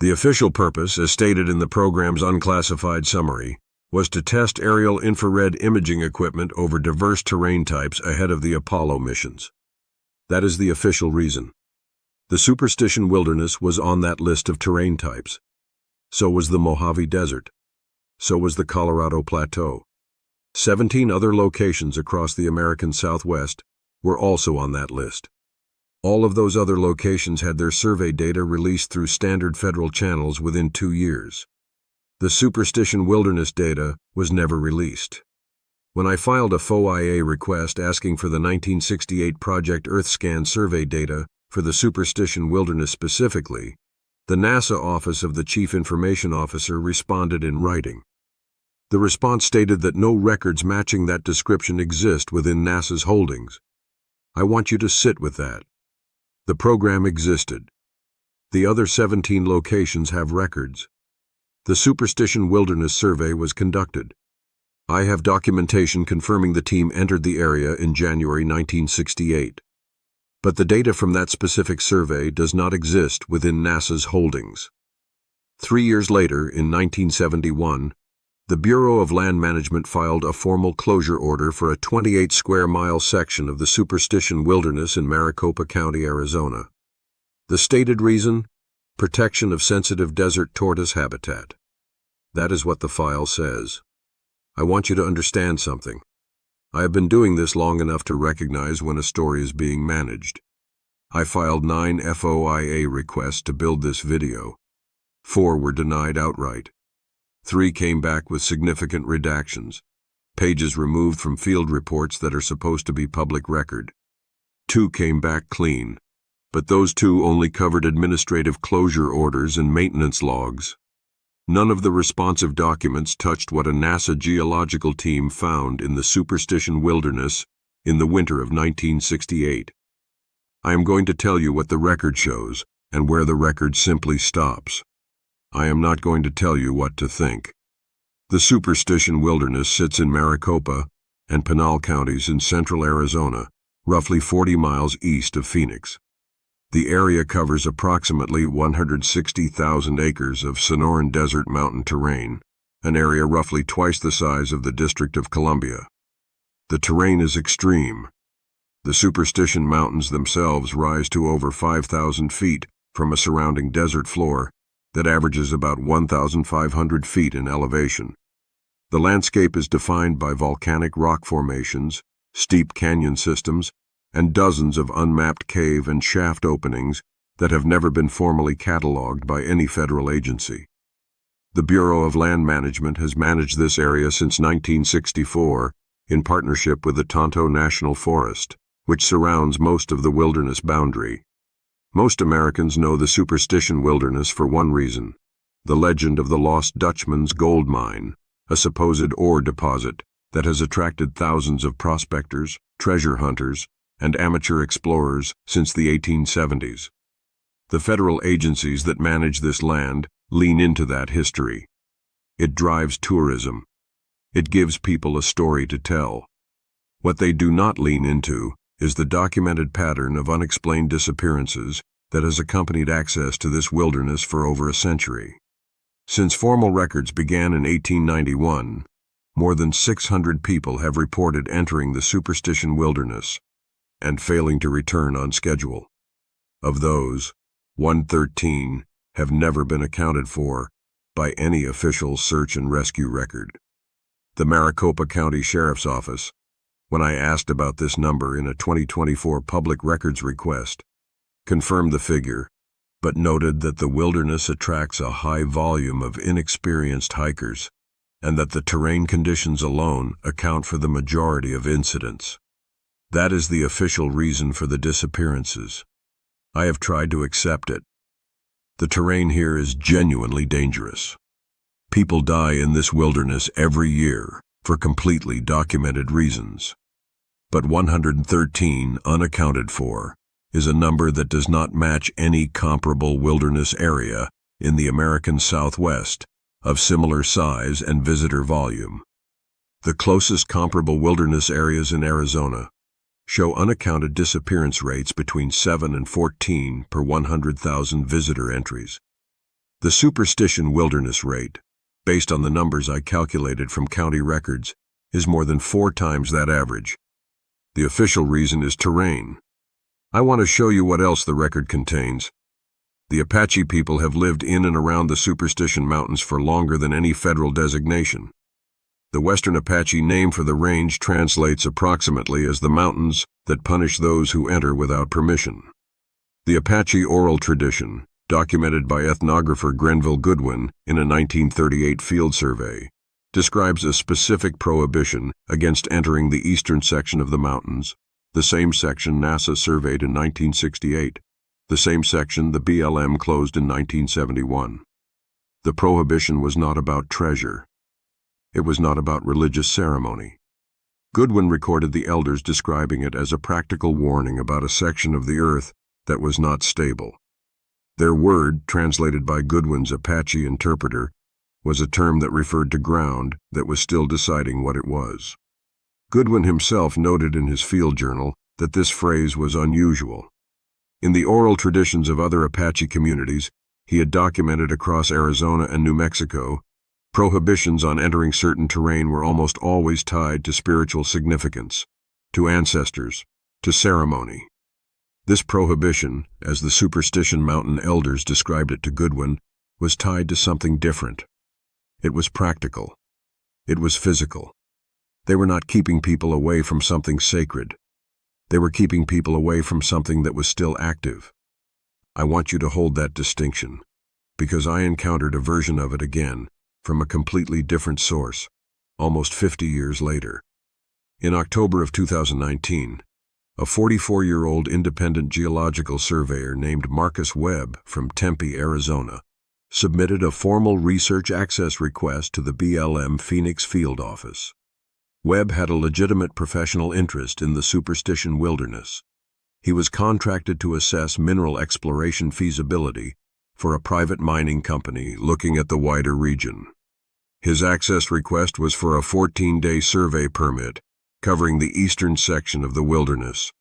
The official purpose, as stated in the program's unclassified summary, was to test aerial infrared imaging equipment over diverse terrain types ahead of the Apollo missions. That is the official reason. The Superstition Wilderness was on that list of terrain types. So was the Mojave Desert. So was the Colorado Plateau. 17 other locations across the American Southwest were also on that list. All of those other locations had their survey data released through standard federal channels within 2 years. The Superstition Wilderness data was never released. When I filed a FOIA request asking for the 1968 Project Earthscan survey data for the Superstition Wilderness specifically, the NASA Office of the Chief Information Officer responded in writing. The response stated that no records matching that description exist within NASA's holdings. I want you to sit with that. The program existed. The other 17 locations have records. The Superstition Wilderness survey was conducted. I have documentation confirming the team entered the area in January 1968. But the data from that specific survey does not exist within NASA's holdings. 3 years later, in 1971, the Bureau of Land Management filed a formal closure order for a 28-square-mile section of the Superstition Wilderness in Maricopa County, Arizona. The stated reason? Protection of sensitive desert tortoise habitat. That is what the file says. I want you to understand something. I have been doing this long enough to recognize when a story is being managed. I filed 9 FOIA requests to build this video. 4 were denied outright. 3 came back with significant redactions, pages removed from field reports that are supposed to be public record. 2 came back clean, but those 2 only covered administrative closure orders and maintenance logs. None of the responsive documents touched what a NASA geological team found in the Superstition Wilderness in the winter of 1968. I am going to tell you what the record shows and where the record simply stops. I am not going to tell you what to think. The Superstition Wilderness sits in Maricopa and Pinal counties in central Arizona, roughly 40 miles east of Phoenix. The area covers approximately 160,000 acres of Sonoran Desert mountain terrain, an area roughly twice the size of the District of Columbia. The terrain is extreme. The Superstition Mountains themselves rise to over 5,000 feet from a surrounding desert floor that averages about 1,500 feet in elevation. The landscape is defined by volcanic rock formations, steep canyon systems, and dozens of unmapped cave and shaft openings that have never been formally cataloged by any federal agency. The Bureau of Land Management has managed this area since 1964 in partnership with the Tonto National Forest, which surrounds most of the wilderness boundary. Most Americans know the Superstition Wilderness for one reason: the legend of the Lost Dutchman's gold mine, a supposed ore deposit that has attracted thousands of prospectors, treasure hunters, and amateur explorers since the 1870s. The federal agencies that manage this land lean into that history. It drives tourism. It gives people a story to tell. What they do not lean into is the documented pattern of unexplained disappearances that has accompanied access to this wilderness for over a century. Since formal records began in 1891, more than 600 people have reported entering the Superstition Wilderness and failing to return on schedule. Of those, 113 have never been accounted for by any official search and rescue record. The Maricopa County Sheriff's Office, when I asked about this number in a 2024 public records request, confirmed the figure, but noted that the wilderness attracts a high volume of inexperienced hikers, and that the terrain conditions alone account for the majority of incidents. That is the official reason for the disappearances. I have tried to accept it. The terrain here is genuinely dangerous. People die in this wilderness every year for completely documented reasons. But 113 unaccounted for is a number that does not match any comparable wilderness area in the American Southwest of similar size and visitor volume. The closest comparable wilderness areas in Arizona show unaccounted disappearance rates between 7 and 14 per 100,000 visitor entries. The Superstition Wilderness rate, based on the numbers I calculated from county records, is more than 4 times that average. The official reason is terrain. I want to show you what else the record contains. The Apache people have lived in and around the Superstition Mountains for longer than any federal designation. The Western Apache name for the range translates approximately as the mountains that punish those who enter without permission. The Apache oral tradition, documented by ethnographer Grenville Goodwin in a 1938 field survey, describes a specific prohibition against entering the eastern section of the mountains, the same section NASA surveyed in 1968, the same section the BLM closed in 1971. The prohibition was not about treasure. It was not about religious ceremony. Goodwin recorded the elders describing it as a practical warning about a section of the earth that was not stable. Their word, translated by Goodwin's Apache interpreter, was a term that referred to ground that was still deciding what it was. Goodwin himself noted in his field journal that this phrase was unusual. In the oral traditions of other Apache communities, he had documented across Arizona and New Mexico, prohibitions on entering certain terrain were almost always tied to spiritual significance, to ancestors, to ceremony. This prohibition, as the Superstition Mountain elders described it to Goodwin, was tied to something different. It was practical. It was physical. They were not keeping people away from something sacred. They were keeping people away from something that was still active. I want you to hold that distinction, because I encountered a version of it again, from a completely different source, almost 50 years later. In October of 2019, a 44-year-old independent geological surveyor named Marcus Webb from Tempe, Arizona, submitted a formal research access request to the BLM Phoenix field office. Webb had a legitimate professional interest in the Superstition Wilderness. He was contracted to assess mineral exploration feasibility for a private mining company looking at the wider region. His access request was for a 14-day survey permit covering the eastern section of the wilderness,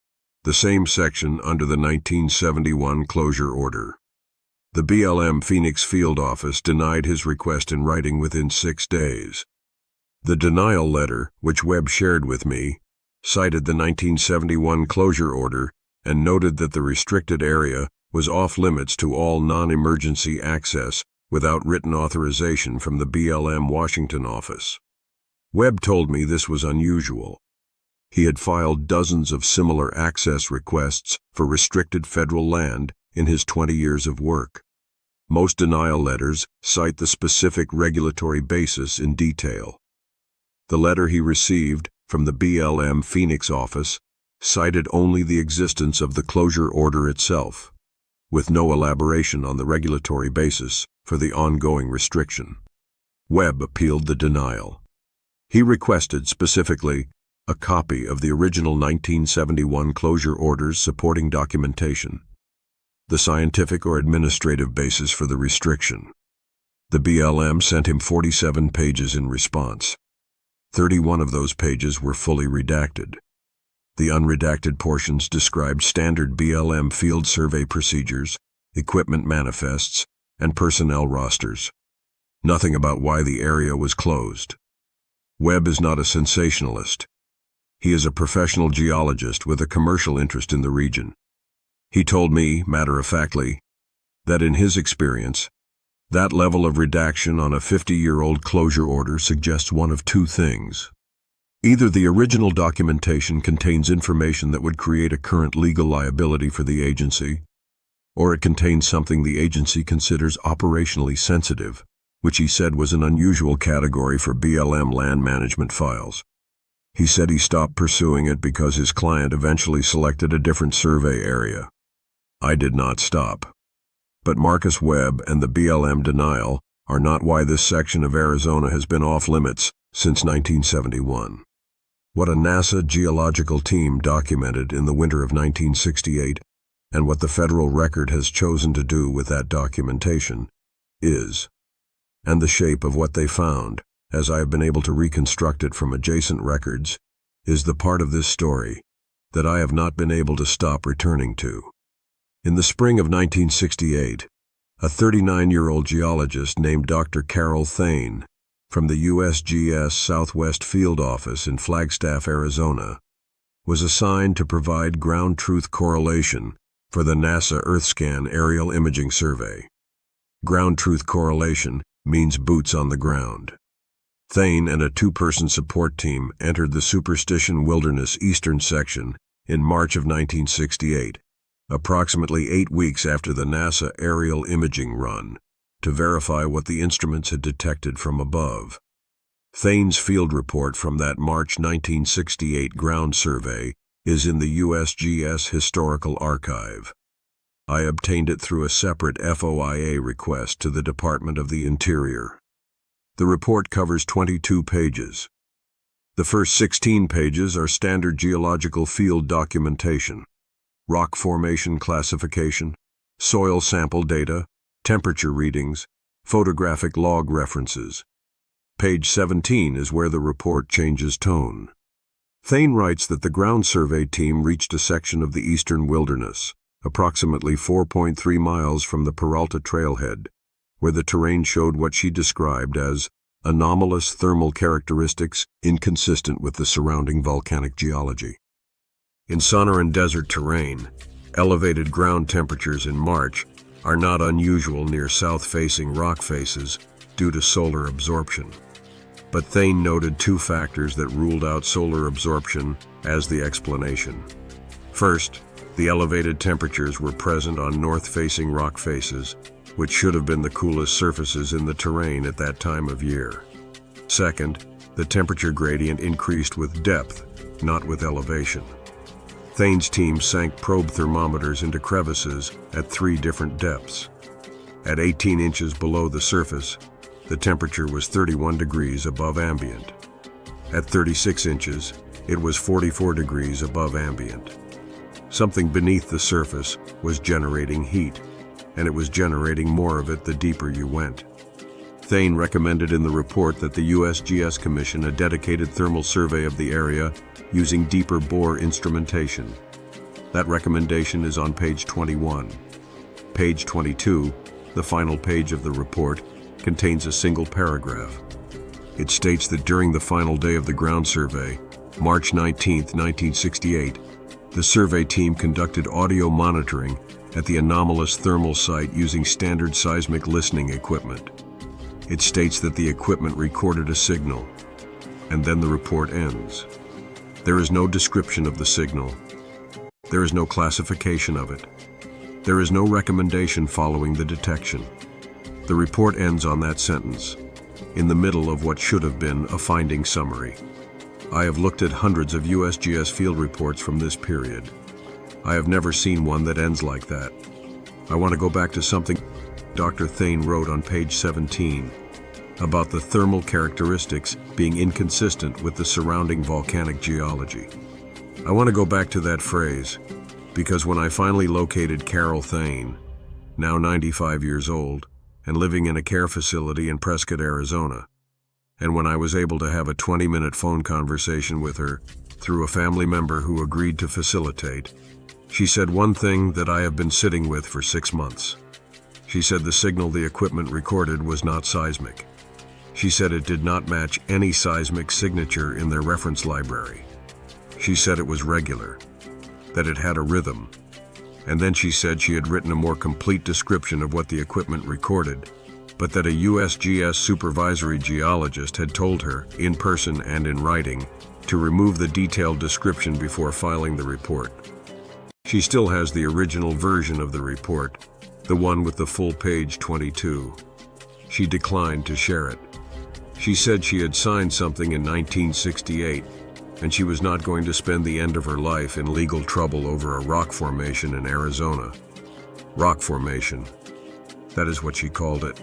the same section under the 1971 closure order. The BLM Phoenix field office denied his request in writing within 6 days. The denial letter, which Webb shared with me, cited the 1971 closure order and noted that the restricted area was off-limits to all non-emergency access without written authorization from the BLM Washington office. Webb told me this was unusual. He had filed dozens of similar access requests for restricted federal land in his 20 years of work. Most denial letters cite the specific regulatory basis in detail. The letter he received from the BLM Phoenix office cited only the existence of the closure order itself, with no elaboration on the regulatory basis for the ongoing restriction. Webb appealed the denial. He requested specifically a copy of the original 1971 closure order's supporting documentation, the scientific or administrative basis for the restriction. The BLM sent him 47 pages in response. 31 of those pages were fully redacted. The unredacted portions described standard BLM field survey procedures, equipment manifests, and personnel rosters. Nothing about why the area was closed. Webb is not a sensationalist. He is a professional geologist with a commercial interest in the region. He told me, matter-of-factly, that in his experience, that level of redaction on a 50-year-old closure order suggests one of two things. Either the original documentation contains information that would create a current legal liability for the agency, or it contains something the agency considers operationally sensitive, which he said was an unusual category for BLM land management files. He said he stopped pursuing it because his client eventually selected a different survey area. I did not stop. But Marcus Webb and the BLM denial are not why this section of Arizona has been off-limits since 1971. What a NASA geological team documented in the winter of 1968, and what the federal record has chosen to do with that documentation, is, and the shape of what they found, as I have been able to reconstruct it from adjacent records, is the part of this story that I have not been able to stop returning to. In the spring of 1968, A 39-year-old geologist named Dr. Carol Thayne from the USGS Southwest Field Office in Flagstaff, Arizona, was assigned to provide ground truth correlation for the NASA Earthscan aerial imaging survey. Ground truth correlation means boots on the ground. Thayne and a two-person support team entered the Superstition Wilderness eastern section in March of 1968, approximately 8 weeks after the NASA aerial imaging run, to verify what the instruments had detected from above. Thayne's field report from that March 1968 ground survey is in the USGS Historical Archive. I obtained it through a separate FOIA request to the Department of the Interior. The report covers 22 pages. The first 16 pages are standard geological field documentation, rock formation classification, soil sample data, temperature readings, photographic log references. Page 17 is where the report changes tone. Thayne writes that the ground survey team reached a section of the eastern wilderness, approximately 4.3 miles from the Peralta Trailhead, where the terrain showed what she described as anomalous thermal characteristics inconsistent with the surrounding volcanic geology. In Sonoran desert terrain, elevated ground temperatures in March are not unusual near south-facing rock faces due to solar absorption. But Thayne noted two factors that ruled out solar absorption as the explanation. First, the elevated temperatures were present on north-facing rock faces, which should have been the coolest surfaces in the terrain at that time of year. Second, the temperature gradient increased with depth, not with elevation. Thayne's team sank probe thermometers into crevices at 3 different depths. At 18 inches below the surface, the temperature was 31 degrees above ambient. At 36 inches, it was 44 degrees above ambient. Something beneath the surface was generating heat, and it was generating more of it the deeper you went. Thayne recommended in the report that the USGS commission a dedicated thermal survey of the area using deeper bore instrumentation. That recommendation is on page 21. Page 22, the final page of the report, contains a single paragraph. It states that during the final day of the ground survey, March 19, 1968, the survey team conducted audio monitoring at the anomalous thermal site using standard seismic listening equipment. It states that the equipment recorded a signal, and then the report ends. There is no description of the signal. There is no classification of it. There is no recommendation following the detection. The report ends on that sentence, in the middle of what should have been a finding summary. I have looked at hundreds of USGS field reports from this period. I have never seen one that ends like that. I want to go back to something Dr. Thayne wrote on page 17 about the thermal characteristics being inconsistent with the surrounding volcanic geology. I want to go back to that phrase because when I finally located Carol Thayne, now 95 years old, and living in a care facility in Prescott, Arizona, and when I was able to have a 20-minute phone conversation with her through a family member who agreed to facilitate, she said one thing that I have been sitting with for 6 months. She said the signal the equipment recorded was not seismic. She said it did not match any seismic signature in their reference library. She said it was regular, that it had a rhythm, and then she said she had written a more complete description of what the equipment recorded, but that a USGS supervisory geologist had told her, in person and in writing, to remove the detailed description before filing the report. She still has the original version of the report, the one with the full page 22. She declined to share it. She said she had signed something in 1968, and she was not going to spend the end of her life in legal trouble over a rock formation in Arizona. Rock formation. That is what she called it.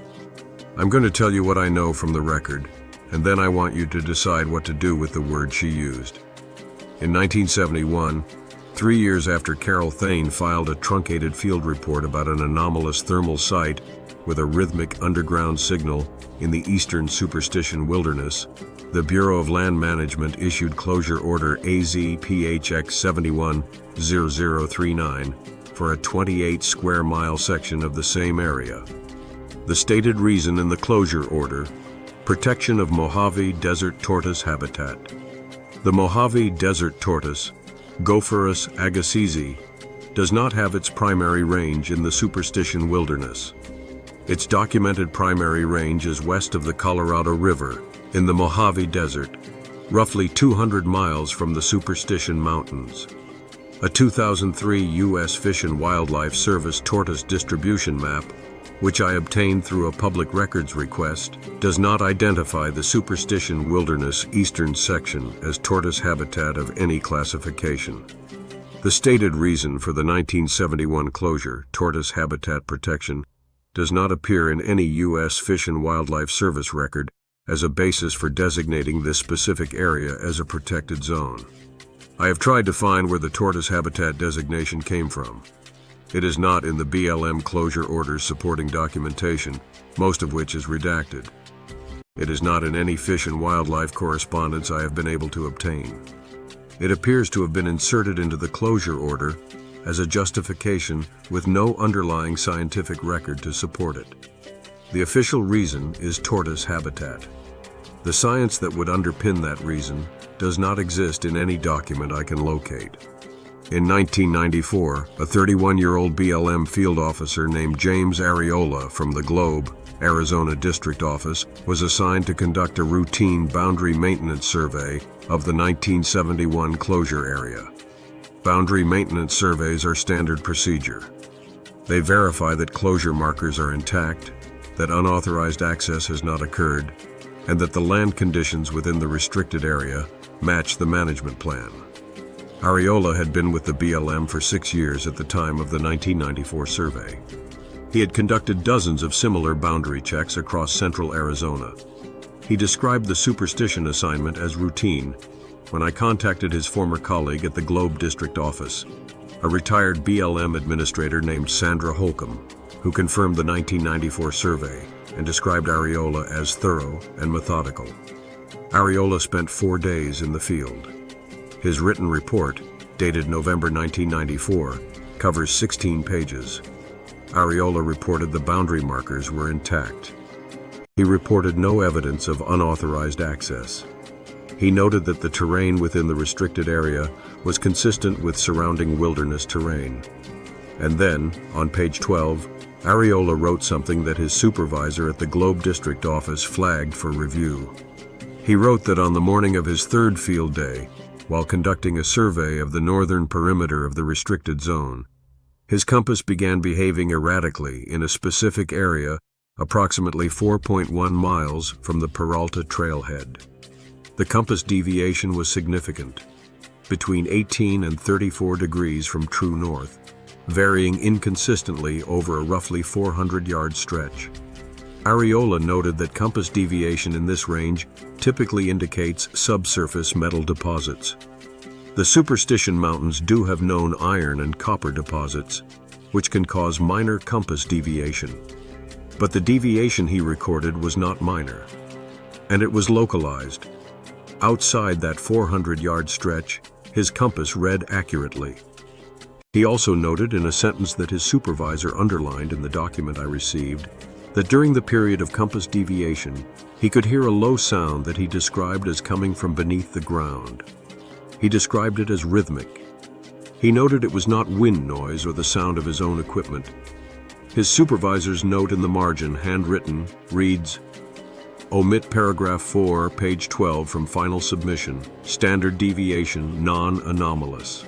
I'm going to tell you what I know from the record, and then I want you to decide what to do with the word she used. In 1971, 3 years after Carol Thayne filed a truncated field report about an anomalous thermal site with a rhythmic underground signal in the eastern Superstition Wilderness, the Bureau of Land Management issued Closure Order AZ-PHX 710039 for a 28 square mile section of the same area. The stated reason in the closure order: protection of Mojave desert tortoise habitat. The Mojave desert tortoise, Gophorus agassizi, does not have its primary range in the Superstition Wilderness. Its documented primary range is west of the Colorado River, in the Mojave Desert, roughly 200 miles from the Superstition Mountains. A 2003 U.S. Fish and Wildlife Service tortoise distribution map, which I obtained through a public records request, does not identify the Superstition Wilderness eastern section as tortoise habitat of any classification. The stated reason for the 1971 closure, tortoise habitat protection, does not appear in any U.S. Fish and Wildlife Service record as a basis for designating this specific area as a protected zone. I have tried to find where the tortoise habitat designation came from. It is not in the BLM closure orders supporting documentation, most of which is redacted. It is not in any fish and wildlife correspondence I have been able to obtain. It appears to have been inserted into the closure order as a justification with no underlying scientific record to support it. The official reason is tortoise habitat. The science that would underpin that reason does not exist in any document I can locate. In 1994, a 31-year-old BLM field officer named James Areola from the Globe, Arizona District Office was assigned to conduct a routine boundary maintenance survey of the 1971 closure area. Boundary maintenance surveys are standard procedure. They verify that closure markers are intact, that unauthorized access has not occurred, and that the land conditions within the restricted area match the management plan. Areola had been with the BLM for 6 years at the time of the 1994 survey. He had conducted dozens of similar boundary checks across central Arizona. He described the superstition assignment as routine when I contacted his former colleague at the Globe District Office, a retired BLM administrator named Sandra Holcomb, who confirmed the 1994 survey and described Areola as thorough and methodical. Areola spent 4 days in the field. His written report, dated November 1994, covers 16 pages. Areola reported the boundary markers were intact. He reported no evidence of unauthorized access. He noted that the terrain within the restricted area was consistent with surrounding wilderness terrain. And then, on page 12, Areola wrote something that his supervisor at the Globe District Office flagged for review. He wrote that on the morning of his third field day, while conducting a survey of the northern perimeter of the restricted zone, his compass began behaving erratically in a specific area approximately 4.1 miles from the Peralta Trailhead. The compass deviation was significant, between 18 and 34 degrees from true north, varying inconsistently over a roughly 400-yard stretch. Areola noted that compass deviation in this range typically indicates subsurface metal deposits. The Superstition Mountains do have known iron and copper deposits, which can cause minor compass deviation. But the deviation he recorded was not minor, and it was localized. Outside that 400-yard stretch, his compass read accurately. He also noted in a sentence that his supervisor underlined in the document I received that during the period of compass deviation, he could hear a low sound that he described as coming from beneath the ground. He described it as rhythmic. He noted it was not wind noise or the sound of his own equipment. His supervisor's note in the margin, handwritten, reads, "Omit paragraph 4, page 12 from final submission, standard deviation, non-anomalous."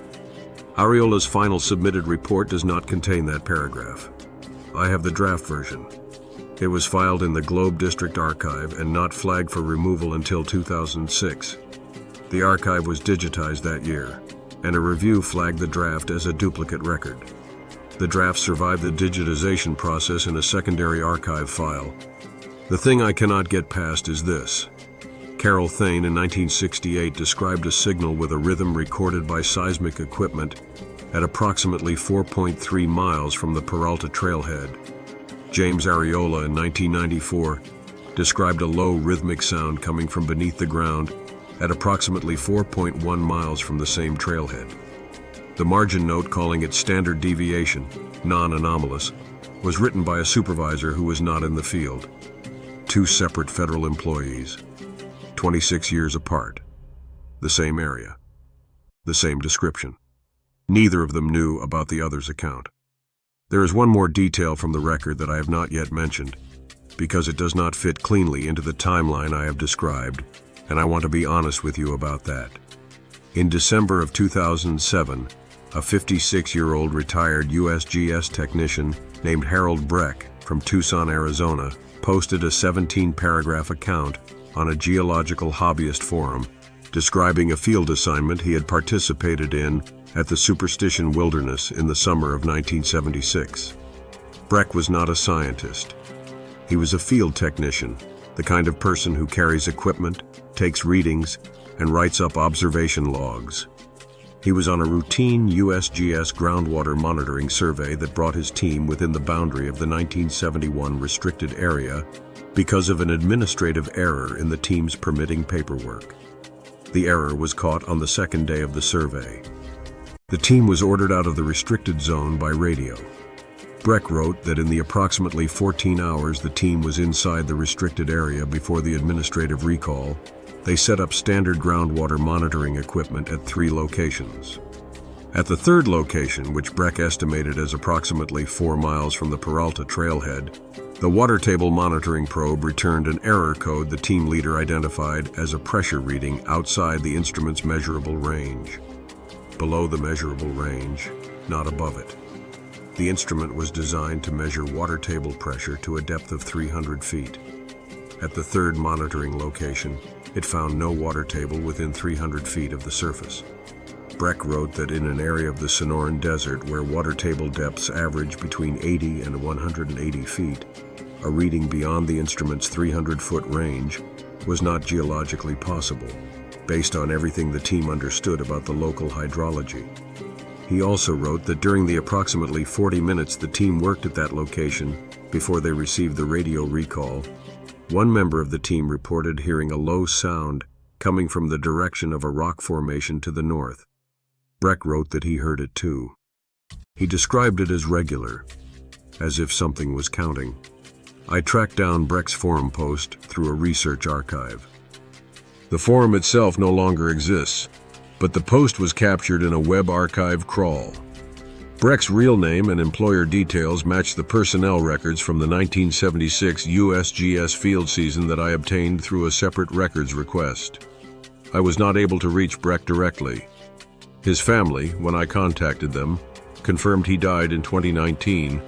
Areola's final submitted report does not contain that paragraph. I have the draft version. It was filed in the Globe District Archive and not flagged for removal until 2006. The archive was digitized that year, and a review flagged the draft as a duplicate record. The draft survived the digitization process in a secondary archive file. The thing I cannot get past is this. Carol Thayne in 1968 described a signal with a rhythm recorded by seismic equipment at approximately 4.3 miles from the Peralta Trailhead. James Areola in 1994 described a low rhythmic sound coming from beneath the ground at approximately 4.1 miles from the same trailhead. The margin note calling it standard deviation, non-anomalous, was written by a supervisor who was not in the field. Two separate federal employees, 26 years apart, the same area, the same description. Neither of them knew about the other's account. There is one more detail from the record that I have not yet mentioned, because it does not fit cleanly into the timeline I have described, and I want to be honest with you about that. In December of 2007, a 56-year-old retired USGS technician named Harold Breck from Tucson, Arizona, posted a 17-paragraph account on a geological hobbyist forum describing a field assignment he had participated in at the Superstition Wilderness in the summer of 1976. Breck was not a scientist. He was a field technician, the kind of person who carries equipment, takes readings, and writes up observation logs. He was on a routine USGS groundwater monitoring survey that brought his team within the boundary of the 1971 restricted area because of an administrative error in the team's permitting paperwork. The error was caught on the second day of the survey. The team was ordered out of the restricted zone by radio. Breck wrote that in the approximately 14 hours the team was inside the restricted area before the administrative recall, they set up standard groundwater monitoring equipment at 3 locations. At the third location, which Breck estimated as approximately 4 miles from the Peralta Trailhead, the water table monitoring probe returned an error code the team leader identified as a pressure reading outside the instrument's measurable range. Below the measurable range, not above it. The instrument was designed to measure water table pressure to a depth of 300 feet. At the third monitoring location, it found no water table within 300 feet of the surface. Breck wrote that in an area of the Sonoran Desert where water table depths average between 80 and 180 feet, a reading beyond the instrument's 300-foot range was not geologically possible, based on everything the team understood about the local hydrology. He also wrote that during the approximately 40 minutes the team worked at that location before they received the radio recall, one member of the team reported hearing a low sound coming from the direction of a rock formation to the north. Breck wrote that he heard it too. He described it as regular, as if something was counting. I tracked down Breck's forum post through a research archive. The forum itself no longer exists, but the post was captured in a Webb archive crawl. Breck's real name and employer details match the personnel records from the 1976 USGS field season that I obtained through a separate records request. I was not able to reach Breck directly. His family, when I contacted them, confirmed he died in 2019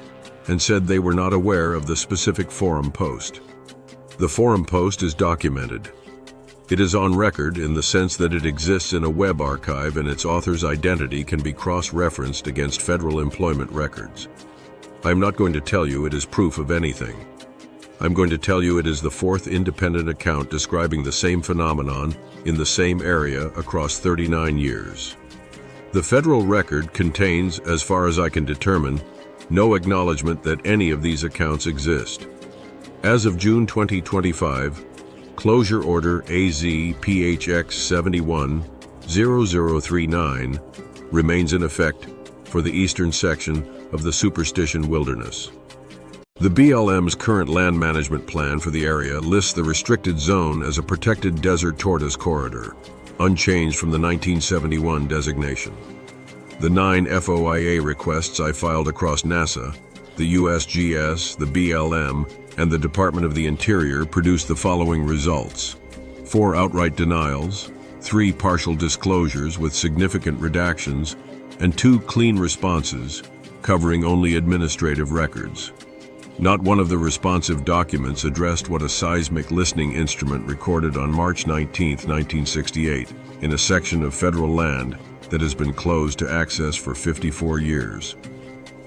and said they were not aware of the specific forum post. The forum post is documented. It is on record in the sense that it exists in a Webb archive and its author's identity can be cross-referenced against federal employment records. I'm not going to tell you it is proof of anything. I'm going to tell you it is the 4th independent account describing the same phenomenon in the same area across 39 years. The federal record contains, as far as I can determine, no acknowledgement that any of these accounts exist. As of June 2025, Closure Order AZ-PHX 71-0039 remains in effect for the eastern section of the Superstition Wilderness. The BLM's current land management plan for the area lists the restricted zone as a protected desert tortoise corridor, unchanged from the 1971 designation. The 9 FOIA requests I filed across NASA, the USGS, the BLM, and the Department of the Interior produced the following results: 4 outright denials, 3 partial disclosures with significant redactions, and 2 clean responses covering only administrative records. Not one of the responsive documents addressed what a seismic listening instrument recorded on March 19, 1968, in a section of federal land that has been closed to access for 54 years.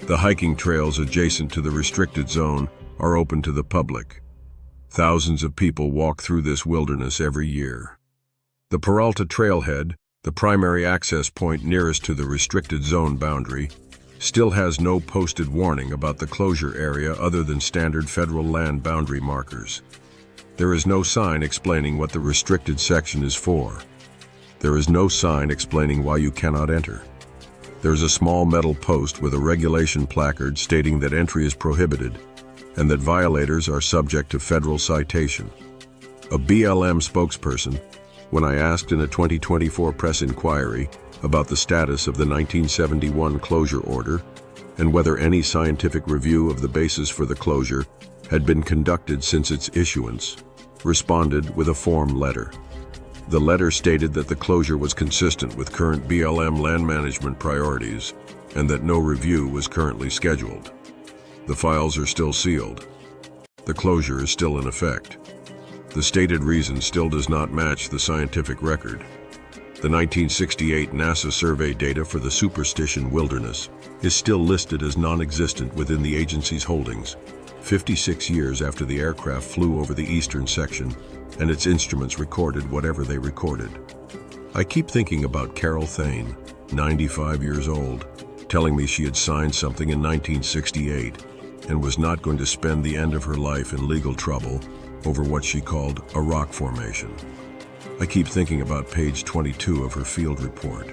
The hiking trails adjacent to the restricted zone are open to the public. Thousands of people walk through this wilderness every year. The Peralta Trailhead, the primary access point nearest to the restricted zone boundary, still has no posted warning about the closure area other than standard federal land boundary markers. There is no sign explaining what the restricted section is for. There is no sign explaining why you cannot enter. There's a small metal post with a regulation placard stating that entry is prohibited and that violators are subject to federal citation. A BLM spokesperson, when I asked in a 2024 press inquiry about the status of the 1971 closure order and whether any scientific review of the basis for the closure had been conducted since its issuance, responded with a form letter. The letter stated that the closure was consistent with current BLM land management priorities and that no review was currently scheduled. The files are still sealed. The closure is still in effect. The stated reason still does not match the scientific record. The 1968 NASA survey data for the Superstition Wilderness is still listed as non-existent within the agency's holdings, 56 years after the aircraft flew over the eastern section and its instruments recorded whatever they recorded. I keep thinking about Carol Thayne, 95 years old, telling me she had signed something in 1968 and was not going to spend the end of her life in legal trouble over what she called a rock formation. I keep thinking about page 22 of her field report,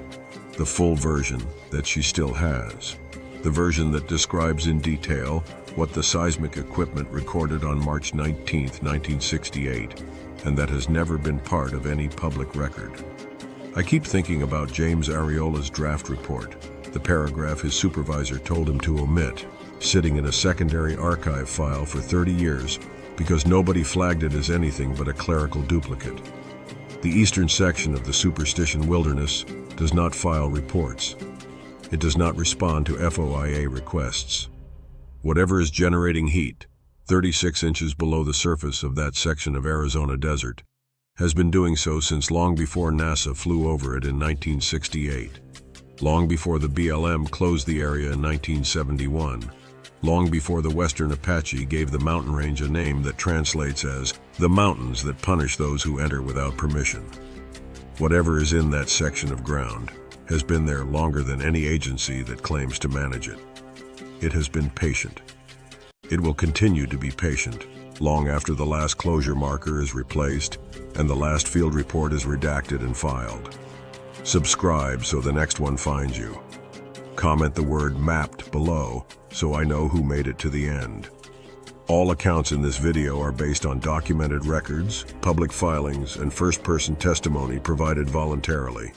the full version that she still has, the version that describes in detail what the seismic equipment recorded on March 19, 1968, and that has never been part of any public record. I keep thinking about James Ariola's draft report, the paragraph his supervisor told him to omit, sitting in a secondary archive file for 30 years because nobody flagged it as anything but a clerical duplicate. The eastern section of the Superstition Wilderness does not file reports. It does not respond to FOIA requests. Whatever is generating heat, 36 inches below the surface of that section of Arizona desert, has been doing so since long before NASA flew over it in 1968, long before the BLM closed the area in 1971, long before the Western Apache gave the mountain range a name that translates as the mountains that punish those who enter without permission. Whatever is in that section of ground has been there longer than any agency that claims to manage it. It has been patient. It will continue to be patient long after the last closure marker is replaced and the last field report is redacted and filed. Subscribe so the next one finds you. Comment the word mapped below so I know who made it to the end. All accounts in this video are based on documented records, public filings, and first-person testimony provided voluntarily.